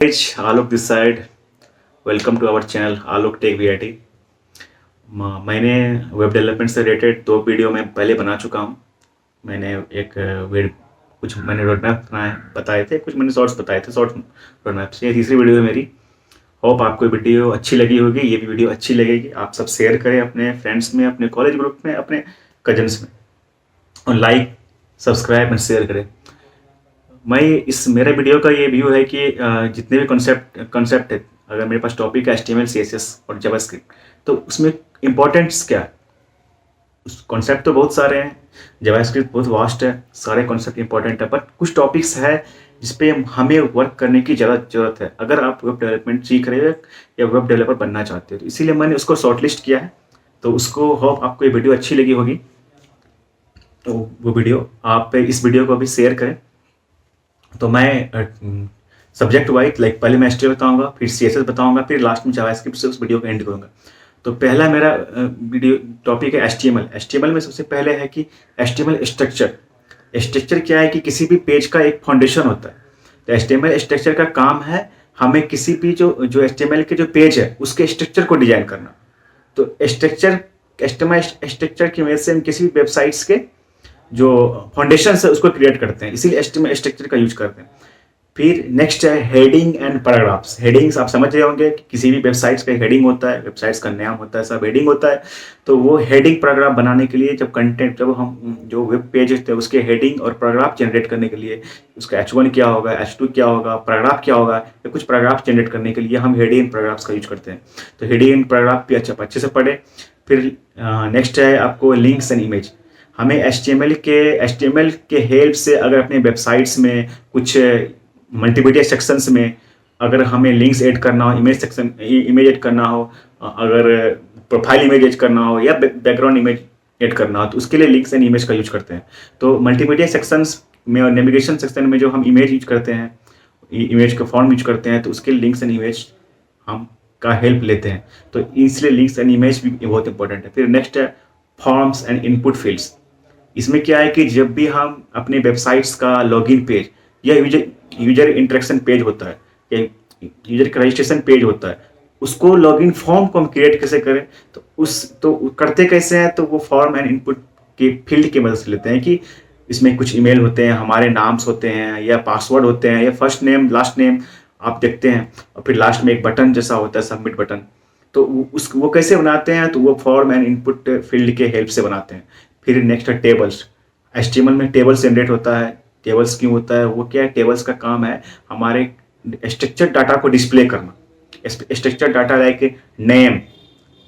Guys, Alok this side. Welcome to our channel Alok tech VIT. मैंने web development से related 2 video में पहले बना चुका हूँ। मैंने एक कुछ मैंने रोड मैप बताए थे, कुछ मैंने शॉर्ट्स बताए थे, शॉर्ट रोड मैप से। ये तीसरी वीडियो है मेरी। होप आपको वीडियो अच्छी लगी होगी। ये भी वीडियो अच्छी लगेगी, आप सब शेयर करें अपने फ्रेंड्स में, अपने कॉलेज ग्रुप में, अपने कजन्स में, और लाइक सब्सक्राइब एंड शेयर करें। मेरा वीडियो का ये व्यू है कि जितने भी कॉन्सेप्ट है, अगर मेरे पास टॉपिक है HTML CSS और जावास्क्रिप्ट, तो उसमें इम्पोर्टेंट्स क्या है। उस कॉन्सेप्ट तो बहुत सारे हैं, जावास्क्रिप्ट बहुत वास्ट है, सारे कॉन्सेप्ट इंपॉर्टेंट है, बट कुछ टॉपिक्स है जिसपे हमें वर्क करने की ज़्यादा ज़रूरत है अगर आप वेब डेवलपमेंट सीख रहे हो या वेब डेवलपर बनना चाहते हो। तो इसीलिए मैंने उसको शॉर्टलिस्ट किया है। तो उसको होप आपको ये वीडियो अच्छी लगी होगी। तो वो वीडियो आप इस वीडियो को अभी शेयर करें। तो मैं सब्जेक्ट वाइज लाइक पहले मैं HTML बताऊंगा, फिर CSS बताऊंगा, फिर लास्ट में जावास्क्रिप्ट से उस वीडियो को एंड करूंगा। तो पहला मेरा वीडियो टॉपिक है HTML। HTML में सबसे पहले है कि HTML स्ट्रक्चर क्या है कि किसी भी पेज का एक फाउंडेशन होता है। तो HTML स्ट्रक्चर का काम है हमें किसी भी जो HTML के जो पेज है उसके स्ट्रक्चर को डिजाइन करना। तो HTML स्ट्रक्चर की मदद से हम किसी भी वेबसाइट्स के जो फाउंडेशन है उसको क्रिएट करते हैं, इसीलिए HTML स्ट्रक्चर का यूज करते हैं। फिर नेक्स्ट है हेडिंग एंड पैराग्राफ्स। हेडिंग्स आप समझ रहे होंगे कि किसी भी वेबसाइट्स का हेडिंग होता है, वेबसाइट्स का नाम होता है, सब हेडिंग होता है। तो वो हेडिंग पैराग्राफ बनाने के लिए जब हम जो वेब पेज होते हैं उसके हेडिंग और पैराग्राफ जनरेट करने के लिए उसका H1 क्या होगा, H2 क्या होगा, पैराग्राफ क्या होगा, या कुछ पैराग्राफ जनरेट करने के लिए हम हेडिंग एंड पैराग्राफ्स का यूज करते हैं। तो हेडिंग एंड पैराग्राफ भी अच्छे से पढ़े। फिर नेक्स्ट है आपको लिंक्स एंड इमेज। हमें HTML के हेल्प से अगर अपने वेबसाइट्स में कुछ मल्टीमीडिया सेक्शंस में अगर हमें लिंक्स ऐड करना हो, इमेज ऐड करना हो, अगर प्रोफाइल इमेज ऐड करना हो या बैकग्राउंड इमेज ऐड करना हो, तो उसके लिए लिंक्स एंड इमेज का यूज करते हैं। तो मल्टीमीडिया सेक्शंस में और नेविगेशन सेक्शन में जो हम इमेज यूज करते हैं, इमेज का फॉर्म यूज करते हैं, तो उसके लिंक्स एंड इमेज हम का हेल्प लेते हैं। तो इसलिए लिंक्स एंड इमेज भी बहुत इंपॉर्टेंट है। फिर नेक्स्ट है फॉर्म्स एंड इनपुट फील्ड्स। इसमें क्या है कि जब भी हम अपने वेबसाइट्स का लॉगिन पेज या यूजर इंटरेक्शन पेज होता है या यूजर का रजिस्ट्रेशन पेज होता है, उसको लॉगिन फॉर्म को हम क्रिएट कैसे करें, तो करते कैसे हैं। तो वो फॉर्म एंड इनपुट के फील्ड की मदद से लेते हैं कि इसमें कुछ ईमेल होते हैं, हमारे नाम्स होते हैं या पासवर्ड होते हैं या फर्स्ट नेम लास्ट नेम आप देखते हैं, और फिर लास्ट में एक बटन जैसा होता है, सबमिट बटन। तो वो कैसे बनाते हैं, तो वो फॉर्म एंड इनपुट फील्ड के हेल्प से बनाते हैं। फिर नेक्स्ट है टेबल्स। HTML में टेबल्स जनरेट होता है। टेबल्स क्यों होता है, वो क्या है, टेबल्स का काम है हमारे स्ट्रक्चर डाटा को डिस्प्ले करना। स्ट्रक्चर डाटा लाइक नेम,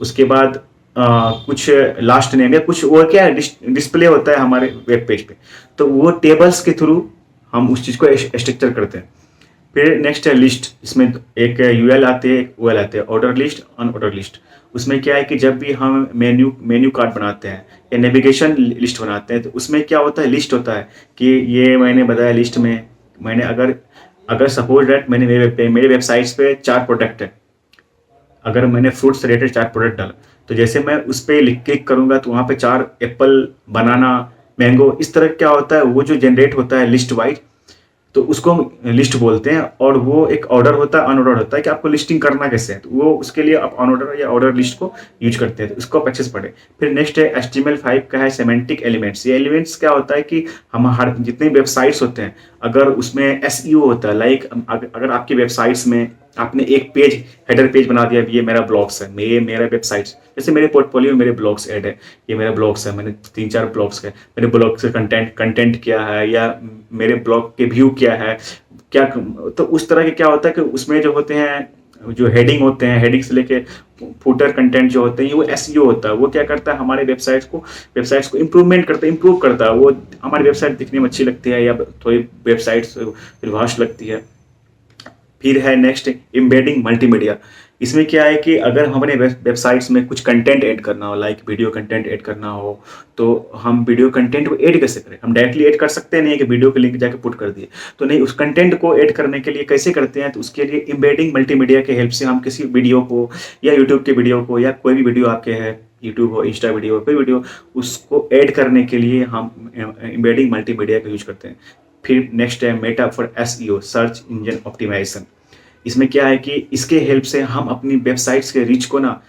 उसके बाद कुछ लास्ट नेम या कुछ वो क्या डिस्प्ले होता है हमारे वेब पेज पे। तो वो टेबल्स के थ्रू हम उस चीज़ को स्ट्रक्चर करते हैं। फिर नेक्स्ट है लिस्ट। इसमें एक UL आते हैं, एक OL आते हैं, ऑर्डर लिस्ट, अनऑर्डर लिस्ट। उसमें क्या है कि जब भी हम मेन्यू कार्ड बनाते हैं या नेविगेशन लिस्ट बनाते हैं, तो उसमें क्या होता है, लिस्ट होता है कि ये मैंने बताया लिस्ट में मैंने अगर सपोज दैट मैंने मेरे वेबसाइट्स पे 4 प्रोडक्ट है, अगर मैंने फ्रूट से रिलेटेड 4 प्रोडक्ट डाला, तो जैसे मैं उस पर क्लिक करूंगा तो वहाँ पे 4 एप्पल, बनाना, मैंगो, इस तरह क्या होता है, वो जो जनरेट होता है लिस्ट वाइज, तो उसको हम लिस्ट बोलते हैं। और वो एक ऑर्डर होता है, अनऑर्डर होता है कि आपको लिस्टिंग करना कैसे है, तो वो उसके लिए आप अनऑर्डर या ऑर्डर लिस्ट को यूज करते हैं। तो इसको आप अच्छे से पढ़े। फिर नेक्स्ट है HTML5 का है सेमेंटिक एलिमेंट्स। ये एलिमेंट्स क्या होता है कि हम हर जितने वेबसाइट्स होते हैं अगर उसमें SEO होता है, लाइक अगर आपकी वेबसाइट्स में आपने एक पेज हेडर पेज बना दिया, ये मेरा ब्लॉग्स है, मेरा वेबसाइट्स, जैसे मेरे पोर्टफोलियो में मेरे ब्लॉग्स ऐड है, ये मेरा ब्लॉग्स है, मैंने 3-4 ब्लॉग्स है, मेरे ब्लॉग से कंटेंट क्या है या मेरे ब्लॉग के व्यू क्या है, क्या। तो उस तरह के क्या होता है कि उसमें जो होते हैं, जो हेडिंग होते हैं, हेडिंग से लेके फुटर कंटेंट जो होते हैं, वो SEO होता है। वो क्या करता है, हमारे वेबसाइट्स को इम्प्रूव करता है। वो हमारी वेबसाइट दिखने में अच्छी लगती है या थोड़ी वेबसाइट्स वास्ट लगती है। फिर है नेक्स्ट एम्बेडिंग मल्टीमीडिया। इसमें क्या है कि अगर हमारे वेबसाइट्स में कुछ कंटेंट ऐड करना हो, लाइक वीडियो कंटेंट ऐड करना हो, तो हम वीडियो कंटेंट को ऐड कैसे करें। हम डायरेक्टली ऐड कर सकते नहीं है कि वीडियो के लिंक जाके पुट कर दिए, तो नहीं, उस कंटेंट को ऐड करने के लिए कैसे करते हैं, तो उसके लिए एम्बेडिंग मल्टीमीडिया के हेल्प से हम किसी वीडियो को या यूट्यूब के वीडियो को या कोई भी वीडियो आपके है, यूट्यूब हो, इंस्टा वीडियो, कोई वीडियो, उसको ऐड करने के लिए हम एम्बेडिंग मल्टीमीडिया का यूज करते हैं। फिर नेक्स्ट है meta for SEO, search engine optimisation. इसमें क्या है कि इसके हेल्प से हम अपनी वेबसाइट्स के रीच को ना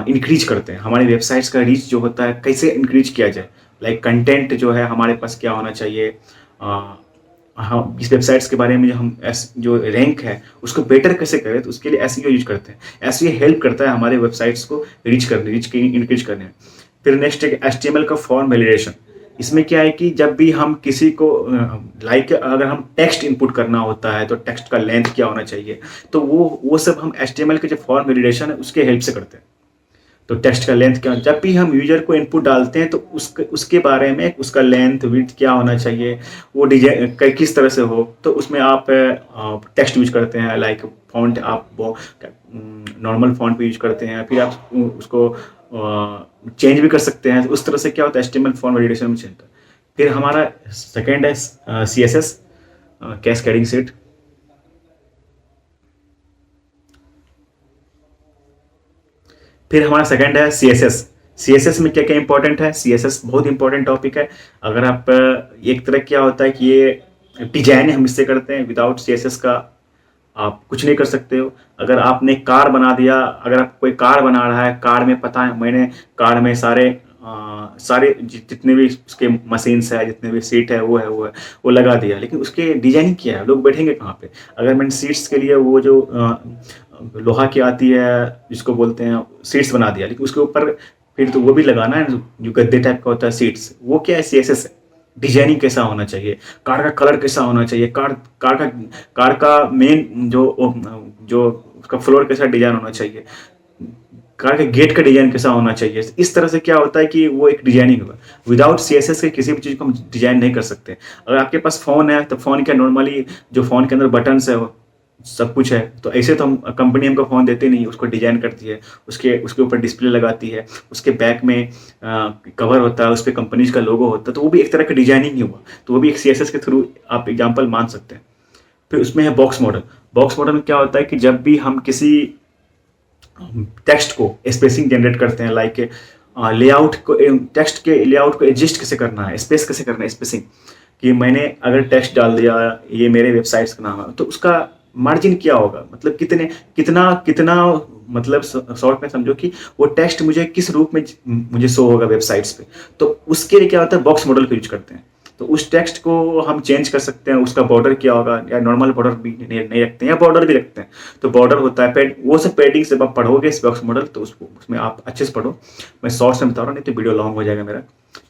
इंक्रीज करते हैं। हमारी वेबसाइट्स का रीच जो होता है कैसे इंक्रीज किया जाए, लाइक कंटेंट जो है हमारे पास क्या होना चाहिए, हाँ इस वेबसाइट्स के बारे में जो हम जो रैंक है उसको बेटर कैसे करें, तो उसके लिए एसईओ यूज करते हैं। एसईओ हेल्प करता है हमारे वेबसाइट्स को रीच के इंक्रीज करने में। फिर नेक्स्ट है एचटीएमएल का फॉर्म वैलिडेशन। इसमें क्या है कि जब भी हम किसी को लाइक अगर हम टेक्स्ट इनपुट करना होता है तो टेक्स्ट का लेंथ क्या होना चाहिए, तो वो सब हम एचटीएमएल के जो फॉर्म वैलिडेशन है उसके हेल्प से करते हैं। तो टेक्स्ट का लेंथ क्या, जब भी हम यूजर को इनपुट डालते हैं तो उसके बारे में उसका लेंथ विड्थ क्या होना चाहिए, वो डिजाइन किस तरह से हो, तो उसमें आप टेक्स्ट यूज करते हैं, लाइक फॉन्ट आप नॉर्मल फॉन्ट पे यूज करते हैं, फिर आप उसको चेंज भी कर सकते हैं। उस तरह से क्या होता है एचटीएमएल फॉर्म वैलिडेशन में चलता है। फिर हमारा सेकेंड है सीएसएस कैस्केडिंग सेट। फिर हमारा सेकंड है सीएसएस। सीएसएस में क्या क्या इंपॉर्टेंट है, सीएसएस बहुत इंपॉर्टेंट टॉपिक है। अगर आप एक तरह क्या होता है कि ये डिजाइन हम इससे करते हैं, विदाउट सीएसएस का आप कुछ नहीं कर सकते हो। अगर आपने कार बना दिया, अगर आप कोई कार बना रहा है, कार में पता है मैंने कार में सारे जितने भी उसके मशीन्स है, जितने भी सीट है वो लगा दिया, लेकिन उसके डिजाइनिंग किया है, लोग बैठेंगे कहाँ पे। अगर मैंने सीट्स के लिए वो जो लोहा की आती है जिसको बोलते हैं सीट्स बना दिया, लेकिन उसके ऊपर फिर तो वो भी लगाना है जो गद्दे टाइप का होता है सीट्स, वो क्या है सीएसएस है। डिजाइनिंग कैसा होना चाहिए, कार का कलर कैसा होना चाहिए, कार का मेन जो उसका फ्लोर कैसा डिजाइन होना चाहिए, कार के गेट का डिजाइन कैसा होना चाहिए। इस तरह से क्या होता है कि वो एक डिजाइनिंग होगा। विदाउट सीएसएस के किसी भी चीज को हम डिजाइन नहीं कर सकते। अगर आपके पास फोन है तो फोन क्या नॉर्मली जो फोन के अंदर बटन्स है सब कुछ है, तो ऐसे तो हम कंपनी हमको फ़ोन देते नहीं, उसको डिजाइन करती है, उसके ऊपर डिस्प्ले लगाती है, उसके बैक में कवर होता है, उस पर कंपनीज का लोगो होता है, तो वो भी एक तरह का डिजाइनिंग ही हुआ। तो वो भी एक सीएसएस के थ्रू आप एग्जांपल मान सकते हैं। फिर उसमें है बॉक्स मॉडल। बॉक्स मॉडल में क्या होता है कि जब भी हम किसी टेक्स्ट को स्पेसिंग जनरेट करते हैं, लाइक लेआउट को, टेक्स्ट के लेआउट को एडजस्ट कैसे करना है, स्पेस कैसे करना है, स्पेसिंग कि मैंने अगर टेक्स्ट डाल दिया ये मेरे वेबसाइट्स का नाम है, तो उसका मार्जिन क्या होगा, मतलब कितना मतलब शॉर्ट में समझो कि वो टेक्स्ट मुझे किस रूप में मुझे शो होगा वेबसाइट्स पे। तो उसके लिए क्या होता है बॉक्स मॉडल का यूज करते हैं। तो उस टेक्स्ट को हम चेंज कर सकते हैं, उसका बॉर्डर क्या होगा, या नॉर्मल बॉर्डर भी नहीं रखते हैं या बॉर्डर भी रखते हैं। तो बॉर्डर होता है वो सब पैडिंग से आप पढ़ोगे इस बॉक्स मॉडल, तो उसमें आप अच्छे से पढ़ो। मैं शॉर्ट्स में बता रहा हूँ, नहीं तो वीडियो लॉन्ग हो जाएगा मेरा।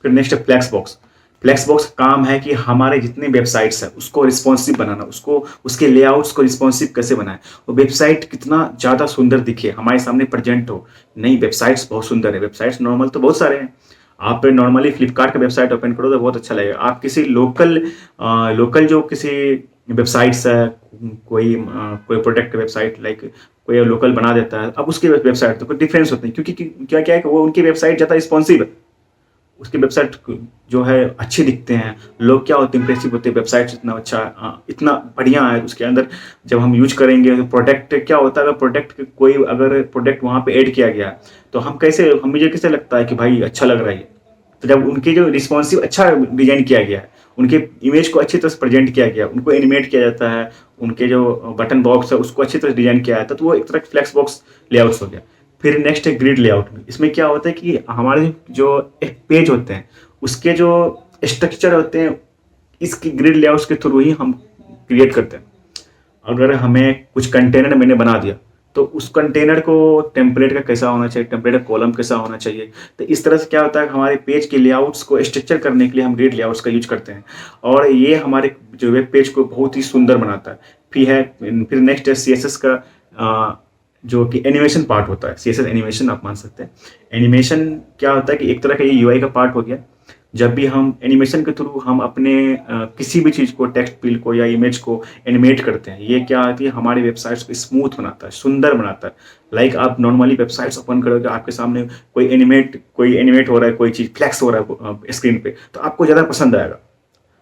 फिर नेक्स्ट है फ्लेक्स बॉक्स। फ्लेक्स बॉक्स का काम है कि हमारे जितने वेबसाइट्स है उसको रिस्पॉन्सिव बनाना, उसके लेआउट्स को रिस्पॉन्सिव कैसे बनाए, वो वेबसाइट कितना ज़्यादा सुंदर दिखे, हमारे सामने प्रेजेंट हो। नहीं, वेबसाइट्स बहुत सुंदर है, वेबसाइट्स नॉर्मल तो बहुत सारे हैं। आप नॉर्मली फ्लिपकार्ट का वेबसाइट ओपन करो तो बहुत अच्छा लगेगा। आप किसी लोकल जो किसी वेबसाइट्स है, कोई प्रोडक्ट वेबसाइट, लाइक कोई लोकल बना देता है, अब उसके वेबसाइट तो कोई डिफरेंस होते हैं, क्योंकि क्या क्या है कि वो उनकी वेबसाइट ज़्यादा रिस्पॉन्सिव है, उसके वेबसाइट जो है अच्छे दिखते हैं, लोग क्या होते हैं इंप्रेसिव होते हैं, वेबसाइट इतना अच्छा इतना बढ़िया है, उसके अंदर जब हम यूज करेंगे तो प्रोडक्ट क्या होता है, अगर प्रोडक्ट वहाँ पे ऐड किया गया तो मुझे कैसे लगता है कि भाई अच्छा लग रहा है। तो जब उनके जो रिस्पॉन्सिव अच्छा डिजाइन किया गया है, उनके इमेज को अच्छी तरह से प्रेजेंट किया गया, उनको एनिमेट किया जाता है, उनके जो बटन बॉक्स है उसको अच्छी तरह से डिजाइन किया जाता है, तो वो एक तरह फ्लेक्स बॉक्स लेआउट्स हो गया। फिर नेक्स्ट है ग्रिड लेआउट में। इसमें क्या होता है कि हमारे जो एक पेज होते हैं उसके जो स्ट्रक्चर होते हैं इसकी ग्रिड लेआउट्स के थ्रू ही हम क्रिएट करते हैं। अगर हमें कुछ कंटेनर मैंने बना दिया तो उस कंटेनर को टेम्पलेट का कैसा होना चाहिए, टेम्पलेट का कॉलम कैसा होना चाहिए, तो इस तरह से क्या होता है हमारे पेज के लेआउट्स को स्ट्रक्चर करने के लिए हम ग्रिड लेआउट्स का यूज करते हैं, और ये हमारे जो वेब पेज को बहुत ही सुंदर बनाता है। फिर नेक्स्ट है सीएसएस का जो कि एनिमेशन पार्ट होता है। सीएसएस एनिमेशन आप मान सकते हैं। एनिमेशन क्या होता है कि एक तरह का ये यूआई का पार्ट हो गया। जब भी हम एनिमेशन के थ्रू हम अपने किसी भी चीज़ को, टेक्स्ट फील को या इमेज को एनिमेट करते हैं, ये क्या होती है हमारी वेबसाइट्स को स्मूथ बनाता है, सुंदर बनाता है। लाइक आप नॉर्मली वेबसाइट्स ओपन करोगे, आपके सामने कोई एनिमेट हो रहा है, कोई चीज़ फ्लैक्स हो रहा है स्क्रीन पे, तो आपको ज़्यादा पसंद आएगा।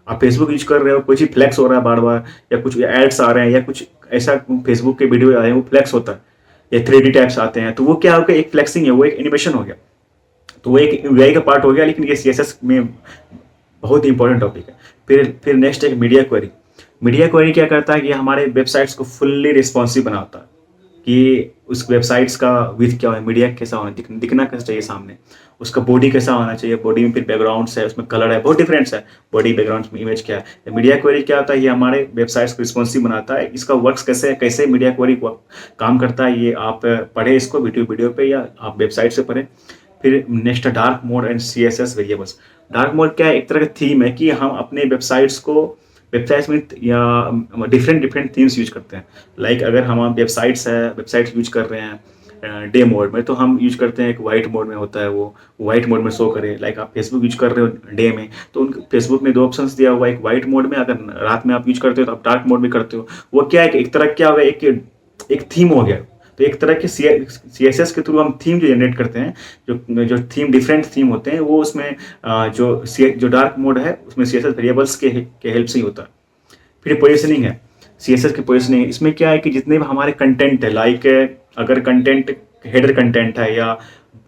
आप फेसबुक यूज कर रहे हो, कोई चीज़ फ्लैक्स हो रहा है बार बार, या कुछ एड्स आ रहे हैं, या कुछ ऐसा फेसबुक के वीडियो आ रहे हैं वो फ्लैक्स होता है, या 3D टाइप्स आते हैं, तो वो क्या हो गया, एक फ्लेक्सिंग है, वो एक एनिमेशन हो गया। तो वो एक यूआई का पार्ट हो गया, लेकिन ये सीएसएस में बहुत ही इंपॉर्टेंट टॉपिक है। फिर नेक्स्ट एक मीडिया क्वेरी। मीडिया क्वेरी क्या करता है कि हमारे वेबसाइट्स को फुल्ली रिस्पॉन्सिव बनाता है कि उस वेबसाइट्स का विथ क्या है, मीडिया कैसा होना, दिखना कैसा चाहिए सामने, उसका बॉडी कैसा होना चाहिए, बॉडी में फिर बैकग्राउंड्स है, उसमें कलर है, बहुत डिफरेंस है बॉडी बैकग्राउंड में, इमेज क्या है। मीडिया क्वेरी क्या होता है, ये हमारे वेबसाइट्स को रिस्पॉन्सिव बनाता है। इसका वर्क्स कैसे है, कैसे मीडिया क्वेरी काम करता है, ये आप पढ़े इसको वीडियो पे या आप वेबसाइट से पढ़े। फिर next dark mode and CSS variables. Dark mode क्या है, एक तरह का थीम है कि हम अपने वेबसाइट्स में या डिफरेंट डिफरेंट थीम्स यूज करते हैं। लाइक अगर हम वेबसाइट्स यूज कर रहे हैं डे मोड में, तो हम यूज करते हैं एक वाइट मोड में होता है, वो वाइट मोड में शो करे। लाइक आप फेसबुक यूज कर रहे हो डे में, तो उन फेसबुक में 2 ऑप्शंस दिया हुआ है, एक वाइट मोड में, अगर रात में आप यूज करते हो तो आप डार्क मोड में करते हो। वो क्या है कि एक तरह क्या होगा, एक थीम हो गया। तो एक तरह के CSS के थ्रू हम थीम जो जनरेट करते हैं, जो थीम डिफरेंट थीम होते हैं, वो उसमें जो डार्क मोड है उसमें CSS वेरिएबल्स के हेल्प से ही होता है। फिर पोजिशनिंग है, CSS की पोजिशनिंग। इसमें क्या है कि जितने भी हमारे कंटेंट है, लाइक अगर कंटेंट हेडर कंटेंट है या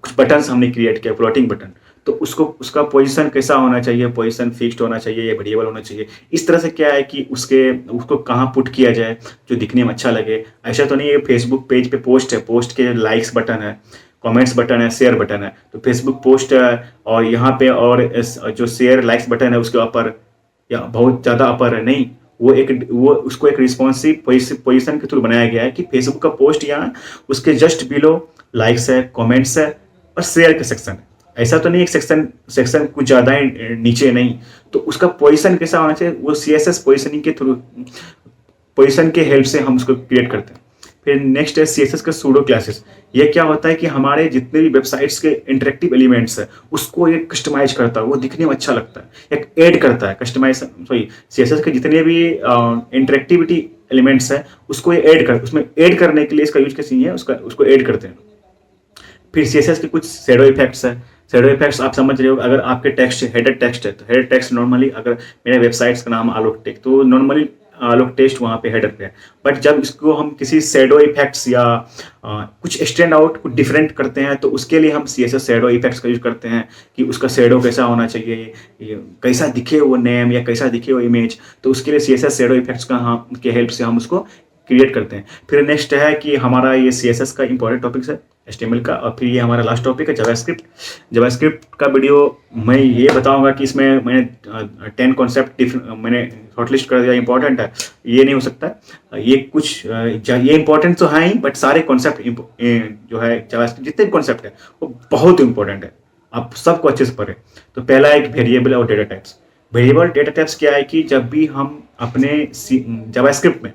कुछ बटन्स हमने क्रिएट किया, फ्लोटिंग बटन, तो उसका पोजीशन कैसा होना चाहिए, पोजीशन फिक्स्ड होना चाहिए या वेरिएबल होना चाहिए। इस तरह से क्या है कि उसको कहाँ पुट किया जाए जो दिखने में अच्छा लगे। ऐसा तो नहीं है फेसबुक पेज पे पोस्ट है, पोस्ट के लाइक्स बटन है, कमेंट्स बटन है, शेयर बटन है, तो फेसबुक पोस्ट है और यहाँ पे और जो शेयर लाइक्स बटन है उसके ऊपर या बहुत ज़्यादा अपर है, नहीं। वो उसको एक रिस्पॉन्सिव पोजीशन के थ्रू बनाया गया है कि फेसबुक का पोस्ट यहाँ उसके जस्ट बिलो लाइक्स है, कमेंट्स है और शेयर का सेक्शन है। ऐसा तो नहीं एक सेक्शन कुछ ज़्यादा ही नीचे नहीं। तो उसका पोजीशन कैसा होना चाहिए, वो CSS पोजीशनिंग के थ्रू, पोजीशन के हेल्प से हम उसको क्रिएट करते हैं। फिर नेक्स्ट है CSS का सूडो क्लासेस। ये क्या होता है कि हमारे जितने भी वेबसाइट्स के इंटरेक्टिव एलिमेंट्स है उसको ये कस्टमाइज करता है, वो दिखने में अच्छा लगता है, एक ऐड करता है CSS के जितने भी इंटरेक्टिविटी एलिमेंट्स है उसको ये उसमें ऐड करने के लिए इसका यूज कैसे है, उसको ऐड करते हैं। फिर CSS के कुछ शेडो इफेक्ट्स है। शेडो इफेक्ट्स आप समझ रहे हो, अगर आपके टेक्स्ट हेडर टेक्स्ट है तो हेडर टेक्स्ट नॉर्मली, अगर मेरे वेबसाइट्स का नाम आलोक टेक, तो नॉर्मली आलोक टेक्स्ट वहाँ पे हेडर पे है। बट जब इसको हम किसी शेडो इफेक्ट्स या कुछ स्टैंड आउट कुछ डिफरेंट करते हैं, तो उसके लिए हम CSS शेडो इफेक्ट्स का यूज करते हैं कि उसका शेडो कैसा होना चाहिए, कैसा दिखे वो नेम या कैसा दिखे वो इमेज। तो उसके लिए CSS शेडो इफेक्ट्स के हेल्प से हम उसको क्रिएट करते हैं। फिर नेक्स्ट है कि हमारा ये CSS का इंपॉर्टेंट टॉपिक्स है HTML का, और फिर ये हमारा लास्ट टॉपिक है जावास्क्रिप्ट। जावास्क्रिप्ट का वीडियो मैं ये बताऊंगा कि इसमें मैंने 10 कॉन्सेप्ट मैंने शॉर्टलिस्ट कर दिया, इंपॉर्टेंट है, ये नहीं हो सकता। ये ये इंपॉर्टेंट तो है ही, बट सारे कॉन्सेप्ट जो है जावास्क्रिप्ट जितने भी कॉन्सेप्ट है वो बहुत इंपॉर्टेंट है, आप सबको अच्छे से पढ़ें। तो पहला एक वेरिएबल और data types. Variable data types क्या है कि जब भी हम अपने जावास्क्रिप्ट में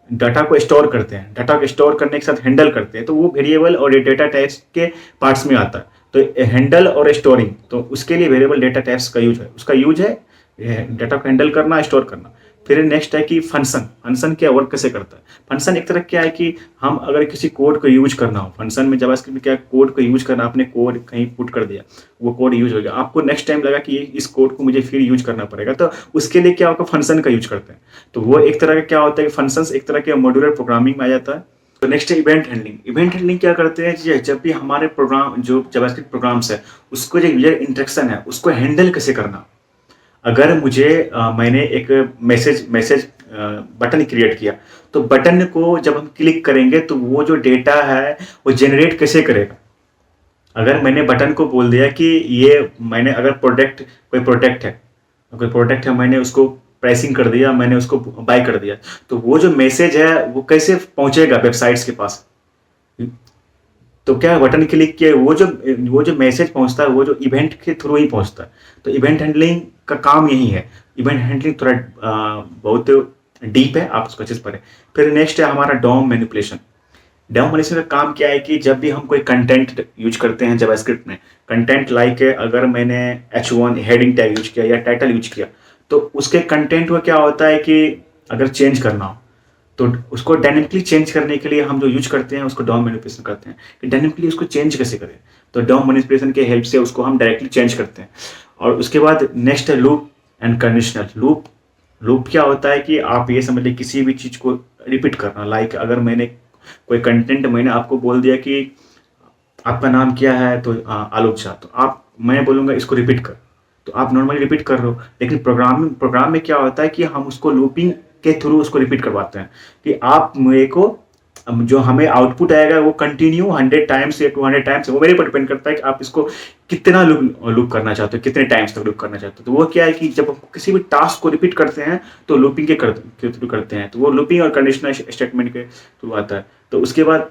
डाटा को स्टोर करते हैं, डाटा को स्टोर करने के साथ हैंडल करते हैं, तो वो वेरिएबल और डेटा टाइप्स के पार्ट्स में आता है। तो हैंडल और स्टोरिंग, तो उसके लिए वेरिएबल डेटा टाइप्स का यूज है, उसका यूज है डाटा को हैंडल करना, स्टोर करना। फिर नेक्स्ट है कि फंक्शन क्या वर्क कैसे करता है। फंक्शन एक तरह क्या है कि हम अगर किसी कोड को यूज करना हो, फंक्शन में जावास्क्रिप्ट में क्या कोड को यूज करना, आपने कोड कहीं पुट कर दिया, वो कोड यूज हो गया, आपको नेक्स्ट टाइम लगा कि इस कोड को मुझे फिर यूज करना पड़ेगा, तो उसके लिए क्या होगा, फंक्शन का यूज करते हैं। तो वो एक तरह का क्या होता है कि फंक्शंस एक तरह के मॉड्यूलर प्रोग्रामिंग में आ जाता है। तो नेक्स्ट है इवेंट हैंडलिंग। इवेंट हैंडलिंग क्या करते हैं, जब भी हमारे प्रोग्राम जो जावास्क्रिप्ट प्रोग्राम्स है उसको जो यूजर इंटरेक्शन है उसको हैंडल कैसे करना। अगर मैंने एक मैसेज बटन क्रिएट किया, तो बटन को जब हम क्लिक करेंगे तो वो जो डेटा है वो जनरेट कैसे करेगा। अगर मैंने बटन को बोल दिया कि ये मैंने अगर कोई प्रोडक्ट है, मैंने उसको प्राइसिंग कर दिया, मैंने उसको बाय कर दिया, तो वो जो मैसेज है वो कैसे पहुंचेगा वेबसाइट्स के पास। तो क्या बटन क्लिक किए, वो जो मैसेज पहुंचता है वो जो इवेंट के थ्रू ही पहुंचता है। तो इवेंट हैंडलिंग का काम यही है। इवेंट हैंडलिंग थोड़ा बहुत डीप है, आप उसको अच्छे से पढ़ें। फिर नेक्स्ट है हमारा डॉम मैनिपुलेशन। डॉम मैनिपुलेशन का काम क्या है कि जब भी हम कोई कंटेंट यूज करते हैं जावास्क्रिप्ट में, कंटेंट लाइक अगर मैंने H1 हेडिंग टैग यूज किया या टाइटल यूज किया, तो उसके कंटेंट को क्या होता है कि अगर चेंज करना हो तो उसको डायनेमिकली चेंज करने के लिए हम जो यूज करते हैं उसको डॉम मैनिपुलेशन करते हैं कि डायनेमिकली उसको चेंज कैसे करें। तो डॉम मैनिपुलेशन के हेल्प से उसको हम डायरेक्टली चेंज करते हैं। और उसके बाद नेक्स्ट है लूप एंड कंडीशनल। लूप क्या होता है कि आप ये समझ लें किसी भी चीज़ को रिपीट करना। लाइक अगर मैंने कोई कंटेंट मैंने आपको बोल दिया कि आपका नाम क्या है, तो आलोक झा, तो मैं बोलूँगा इसको रिपीट कर, तो आप नॉर्मली रिपीट कर रहे हो। लेकिन प्रोग्राम में क्या होता है कि हम उसको लूपिंग के थ्रू उसको रिपीट करवाते हैं कि आप मेरे को जो हमें आउटपुट आएगा वो कंटिन्यू 100 टाइम्स या 200 टाइम्स, वो मेरे पर डिपेंड करता है कि आप इसको कितना लूप करना चाहते हो, कितने टाइम्स तक लूप करना चाहते हो। तो वो क्या है कि जब हम किसी भी टास्क को रिपीट करते हैं तो लूपिंग के थ्रू करते हैं, तो वो लूपिंग और कंडीशनल स्टेटमेंट के थ्रू आता है। तो उसके बाद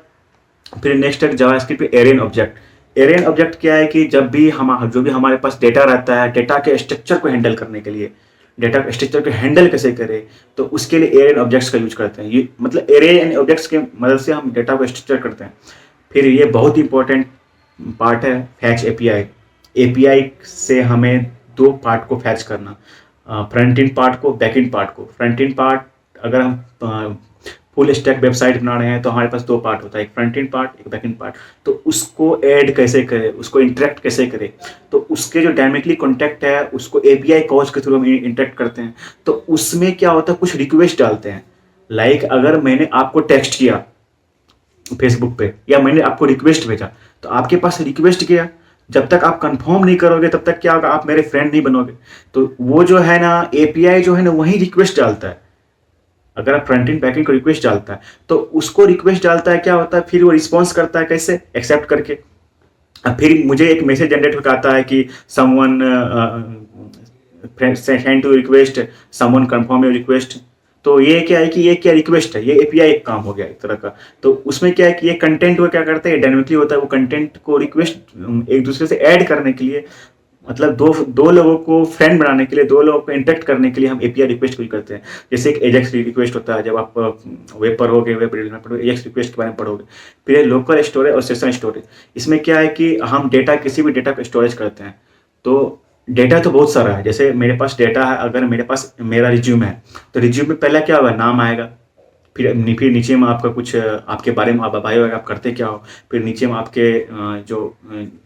फिर नेक्स्ट है जावास्क्रिप्ट पे एरेन ऑब्जेक्ट। एरेन ऑब्जेक्ट क्या है कि जब भी जो भी हमारे पास डेटा रहता है, डेटा के स्ट्रक्चर को हैंडल करने के लिए, डेटा स्ट्रक्चर को हैंडल कैसे करें, तो उसके लिए एरेन ऑब्जेक्ट्स का यूज करते हैं। ये मतलब एरेन ऑब्जेक्ट्स के मदद से हम डेटा को स्ट्रक्चर करते हैं। फिर ये बहुत इंपॉर्टेंट पार्ट है फैच एपीआई। एपीआई से हमें दो पार्ट को फैच करना, फ्रंट एंड पार्ट को, बैक एंड पार्ट को। फ्रंट एंड पार्ट अगर हम फुल स्टैक वेबसाइट बना रहे हैं तो हमारे पास दो पार्ट होता है, एक फ्रंट एंड पार्ट, एक बैक एंड पार्ट। तो उसको ऐड कैसे करें, उसको इंटरेक्ट कैसे करें, तो उसके जो डायनेमिकली कॉन्टैक्ट है उसको एपीआई कॉल्स के थ्रू हम इंटरेक्ट करते हैं। तो उसमें क्या होता है, कुछ रिक्वेस्ट डालते हैं। लाइक अगर मैंने आपको टेक्स्ट किया फेसबुक पे या मैंने आपको रिक्वेस्ट भेजा, तो आपके पास रिक्वेस्ट किया, जब तक आप कंफर्म नहीं करोगे तब तक क्या होगा, आप मेरे फ्रेंड नहीं बनोगे। तो वो जो है ना एपीआई जो है ना वही रिक्वेस्ट डालता है। अगर आप फ्रंट एंड बैक एंड को रिक्वेस्ट डालता है तो उसको रिक्वेस्ट डालता है, क्या होता है फिर वो रिस्पॉन्स करता है कैसे, एक्सेप्ट करके। अब फिर मुझे एक मैसेज जनरेट होकर आता है कि someone send to request, someone confirm your request. तो ये क्या है कि ये क्या रिक्वेस्ट है, ये एपीआई एक काम हो गया एक तरह का। तो उसमें क्या है कि ये कंटेंट को क्या करते हैं, डायनेमिकली होता है, वो कंटेंट को रिक्वेस्ट एक दूसरे से ऐड करने के लिए, मतलब दो लोगों को फ्रेंड बनाने के लिए, दो लोगों को इंटरेक्ट करने के लिए हम एपीआई रिक्वेस्ट यूज करते हैं। जैसे एक एजेक्स रिक्वेस्ट होता है, जब आप वेब पर होगे, वेब में पढ़ोगे, एजेक्स रिक्वेस्ट के बारे में पढ़ोगे। फिर लोकल स्टोरेज और सेशन स्टोरेज। इसमें क्या है कि हम डेटा, किसी भी डेटा को स्टोरेज करते हैं। तो डेटा तो बहुत सारा है, जैसे मेरे पास डेटा है, अगर मेरे पास मेरा रिज्यूम है तो रिज्यूम में पहला क्या होगा, नाम आएगा। फिर नीचे में आपका कुछ आपके बारे में, आप बायो आप करते क्या हो। फिर नीचे में आपके जो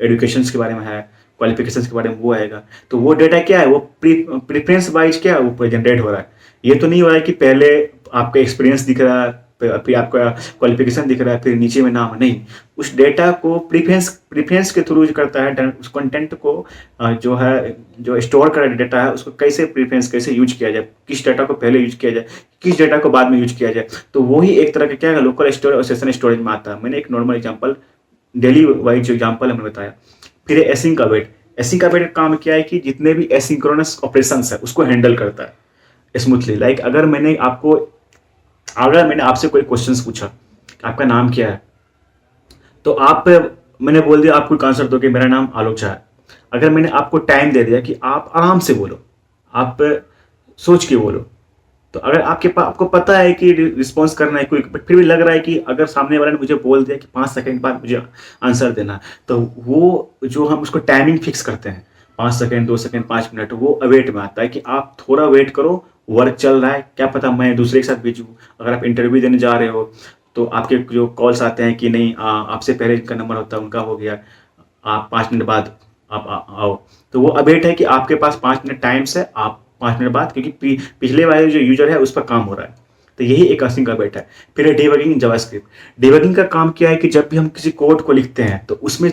एजुकेशन के बारे में है, क्वालिफिकेशंस के बारे में वो आएगा। तो वो डेटा क्या है, वो प्रेफरेंस वाइज क्या है वो जनरेट हो रहा है। ये तो नहीं हो रहा है कि पहले आपका एक्सपीरियंस दिख रहा है, फिर आपका क्वालिफिकेशन दिख रहा है, फिर नीचे में नाम नहीं। उस डेटा को प्रेफरेंस के थ्रू करता है, उस कंटेंट को जो है, जो स्टोर करा डेटा है उसको कैसे प्रेफरेंस, कैसे यूज किया जाए, किस डेटा को पहले यूज किया जाए, किस डेटा को बाद में यूज किया जाए। तो वही एक तरह का क्या है, लोकल स्टोरेज और सेशन स्टोरेज में आता है। मैंने एक नॉर्मल एग्जाम्पल, डेली वाइज जो एग्जाम्पल है मैंने बताया। फिर एसिंक अवेट। एसिंक अवेट का काम क्या है कि जितने भी एसिंक्रोनस ऑपरेशंस है उसको हैंडल करता है स्मूथली। लाइक अगर मैंने आपसे कोई क्वेश्चंस पूछा, आपका नाम क्या है, तो मैंने बोल दिया, आप कोई आंसर दोगे, मेरा नाम आलोक झा है। अगर मैंने आपको टाइम दे दिया कि आप आराम से बोलो, आप सोच के बोलो, तो अगर आपको पता है कि रिस्पॉन्स करना है, कोई फिर भी लग रहा है कि अगर सामने वाले ने मुझे बोल दिया कि 5 सेकंड बाद मुझे आंसर देना, तो वो जो हम उसको टाइमिंग फिक्स करते हैं, 5 सेकंड, 2 सेकंड, 5 मिनट, वो अवेट में आता है कि आप थोड़ा वेट करो, वर्क चल रहा है, क्या पता मैं दूसरे के साथ भेजूँ। अगर आप इंटरव्यू देने जा रहे हो तो आपके जो कॉल्स आते हैं कि नहीं, आपसे पहले जिनका नंबर होता है उनका हो गया, आप 5 मिनट बाद आप आओ। तो वो अवेट है कि आपके पास 5 मिनट टाइम्स है, आप 5 मिनट बाद, क्योंकि पिछले वाले जो यूजर है उस पर काम हो रहा है। तो यही एक असिंक अवेट है। फिर है डिबगिंग इन जावास्क्रिप्ट। डिबगिंग का काम क्या है कि जब भी हम किसी कोड को लिखते हैं तो उसमें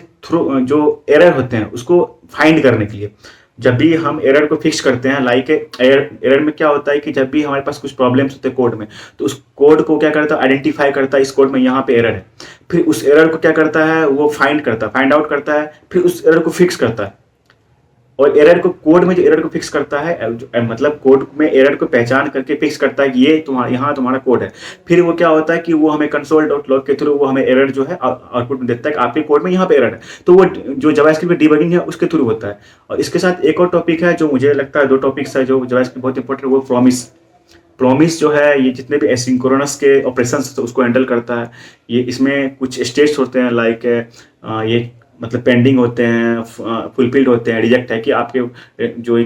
जो एरर होते हैं उसको फाइंड करने के लिए, जब भी हम एरर को फिक्स करते हैं, लाइक एरर में क्या होता है कि जब भी हमारे पास कुछ प्रॉब्लम्स होते हैं कोड में, तो उस कोड को क्या करता है, आइडेंटिफाई करता है, इस कोड में यहाँ पे एरर है। फिर उस एरर को क्या करता है, वो फाइंड आउट करता है, फिर उस एरर को फिक्स करता है। और एरर को, कोड में जो एरर को फिक्स करता है, मतलब कोड में एरर को पहचान करके फिक्स करता है कि ये यहाँ तुम्हारा कोड है। फिर वो क्या होता है कि वो हमें console.log के थ्रू वो हमें एरर जो है आउटपुट में देता है कि आपके कोड में यहाँ पे एरर है। तो वो जो जावास्क्रिप्ट डिबगिंग है उसके थ्रू होता है। और इसके साथ एक और टॉपिक है जो मुझे लगता है, 2 टॉपिक्स है जो जावास्क्रिप्ट बहुत इंपॉर्टेंट है, वो प्रॉमिस जो है, ये जितने भी एसिंक्रोनस के ऑपरेशंस उसको हैंडल करता है। ये इसमें कुछ स्टेट्स होते हैं, लाइक ये मतलब पेंडिंग होते हैं, फुलफिल्ड होते हैं, रिजेक्ट है कि आपके जो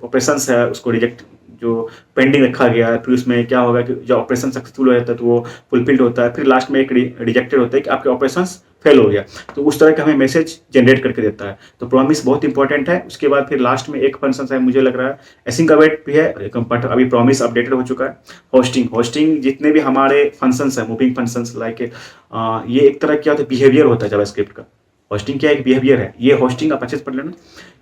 ऑपरेशंस है उसको रिजेक्ट, जो पेंडिंग रखा गया है, फिर उसमें क्या होगा कि जो ऑपरेशन सक्सेसफुल हो जाता है तो वो फुलफिल्ड होता है, फिर लास्ट में एक रिजेक्टेड होता है कि आपके ऑपरेशंस फेल हो गया। तो उस तरह का हमें मैसेज जनरेट करके देता है। तो प्रॉमिस बहुत इंपॉर्टेंट है। उसके बाद फिर लास्ट में एक फंक्शन है, मुझे लग रहा है एसिंक अवेट भी है, बट अभी प्रॉमिस अपडेटेड हो चुका है। होस्टिंग जितने भी हमारे फंक्शंस है, मूविंग फंक्शंस, लाइक ये एक तरह क्या होता है, बिहेवियर होता है जावास्क्रिप्ट का। होस्टिंग क्या एक बिहेवियर है, ये होस्टिंग आप अच्छे से पढ़ लेना।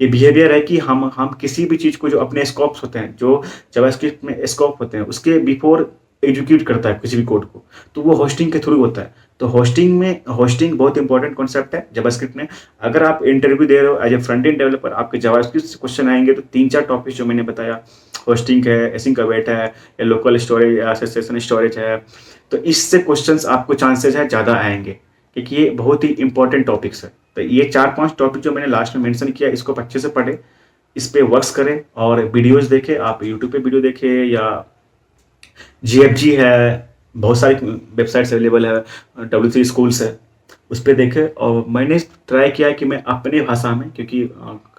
ये बिहेवियर है कि हम किसी भी चीज़ को, जो अपने स्कोप्स होते हैं, जो जावास्क्रिप्ट में स्कोप होते हैं, उसके बिफोर एग्जीक्यूट करता है किसी भी कोड को, तो वो होस्टिंग के थ्रू होता है। तो होस्टिंग बहुत इंपॉर्टेंट कॉन्सेप्ट है जावास्क्रिप्ट में। अगर आप इंटरव्यू दे रहे हो as a front end developer, आपके जावास्क्रिप्ट से क्वेश्चन आएंगे, तो 3-4 टॉपिक जो मैंने बताया, होस्टिंग है, एसिंक अवेट है, या लोकल स्टोरेज या सेशन स्टोरेज है, तो इससे क्वेश्चंस आपको चांसेस है ज़्यादा आएंगे, क्योंकि ये बहुत ही इंपॉर्टेंट टॉपिक्स है। तो ये 4-5 टॉपिक जो मैंने लास्ट में मेंशन किया, इसको आप अच्छे से पढ़े, इस पे वर्क्स करें और वीडियोस देखें। आप यूट्यूब पे वीडियो देखें या जीएफजी है, बहुत सारी वेबसाइट्स अवेलेबल है, W3 स्कूल्स है, उस पर देखें। और मैंने ट्राई किया कि मैं अपने भाषा में, क्योंकि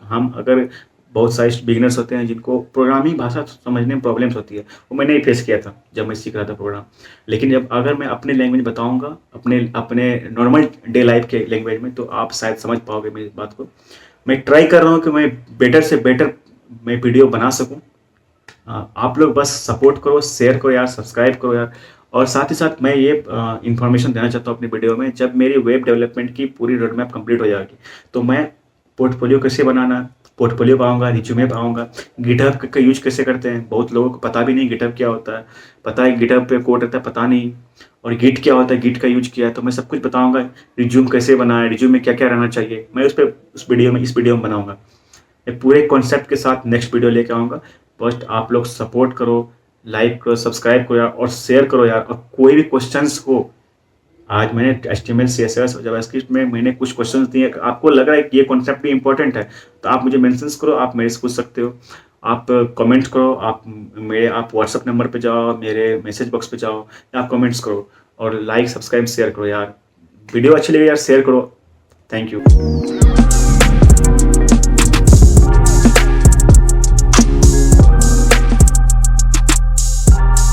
हम अगर बहुत सारे बिगिनर्स होते हैं जिनको प्रोग्रामिंग भाषा समझने में प्रॉब्लम्स होती है, वो मैंने ही फेस किया था जब मैं सीख रहा था प्रोग्राम। लेकिन जब अगर मैं अपने लैंग्वेज बताऊंगा, अपने अपने नॉर्मल डे लाइफ के लैंग्वेज में, तो आप शायद समझ पाओगे मेरी बात को। मैं ट्राई कर रहा हूँ कि मैं बेटर से बेटर मैं वीडियो बना सकूँ। आप लोग बस सपोर्ट करो, शेयर करो यार, सब्सक्राइब करो यार। और साथ ही साथ मैं ये इन्फॉर्मेशन देना चाहता हूँ अपनी वीडियो में, जब मेरी वेब डेवलपमेंट की पूरी रोड मैप कंप्लीट हो जाएगी, तो मैं पोर्टफोलियो कैसे बनाना, पोर्टफोलियो पाऊंगा, रिज्यूमे पाऊंगा, गिटहब का यूज कैसे करते हैं, बहुत लोगों को पता भी नहीं गिटहब क्या होता है, पता है गिटहब पे कोड रहता है, पता नहीं, और गिट क्या होता है, गिट का यूज किया है, तो मैं सब कुछ बताऊंगा। रिज्यूम कैसे बनाए, रिज्यूम में क्या क्या रहना चाहिए, मैं उस वीडियो में बनाऊंगा। मैं पूरे कॉन्सेप्ट के साथ नेक्स्ट वीडियो लेके आऊँगा। बस आप लोग सपोर्ट करो, लाइक करो, सब्सक्राइब करो यार, और शेयर करो यार। और कोई भी क्वेश्चंस हो, आज मैंने HTML CSS और जावास्क्रिप्ट में मैंने कुछ क्वेश्चंस दिए, आपको लग रहा है कि ये कॉन्सेप्ट भी इंपॉर्टेंट है, तो आप मुझे मेंशंस करो, आप मेरे से पूछ सकते हो, आप कमेंट्स करो, आप व्हाट्सअप नंबर पे जाओ, मेरे मैसेज बॉक्स पे जाओ, या आप कमेंट्स करो, और लाइक सब्सक्राइब शेयर करो यार। वीडियो अच्छी लगी यार, शेयर करो। Thank you.